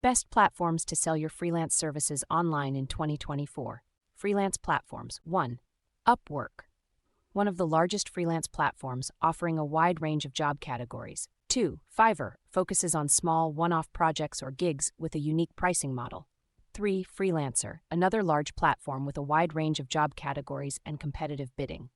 Best platforms to sell your freelance services online in 2024. Freelance platforms. 1. Upwork, one of the largest freelance platforms offering a wide range of job categories. 2. Fiverr focuses on small, one-off projects or gigs with a unique pricing model. 3. Freelancer, another large platform with a wide range of job categories and competitive bidding.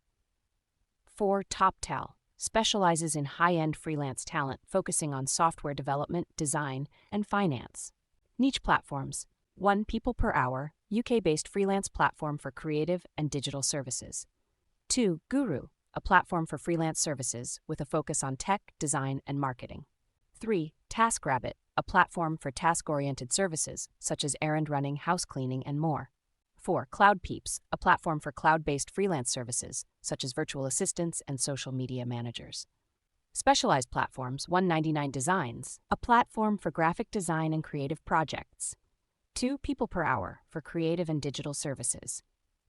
4. Toptal specializes in high-end freelance talent, focusing on software development, design, and finance. Niche platforms. 1. People Per Hour, UK-based freelance platform for creative and digital services. 2. Guru, a platform for freelance services with a focus on tech, design, and marketing. 3. TaskRabbit, a platform for task-oriented services such as errand running, house cleaning, and more. 4. CloudPeeps, a platform for cloud-based freelance services such as virtual assistants and social media managers. Specialized platforms. 199 Designs, a platform for graphic design and creative projects. 2. People Per Hour for creative and digital services.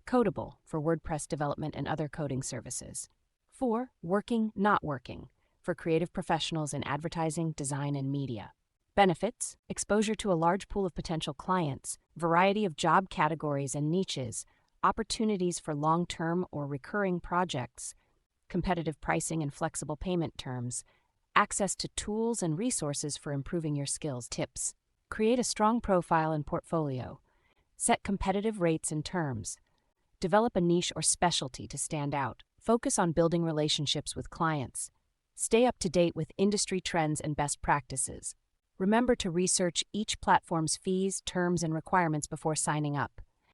Codable for WordPress development and other coding services. 4. Working, Not Working for creative professionals in advertising, design, and media. Benefits: exposure to a large pool of potential clients, variety of job categories and niches, opportunities for long-term or recurring projects, competitive pricing and flexible payment terms, access to tools and resources for improving your skills. Tips: create a strong profile and portfolio. Set competitive rates and terms. Develop a niche or specialty to stand out. Focus on building relationships with clients. Stay up to date with industry trends and best practices. Remember to research each platform's fees, terms, and requirements before signing up.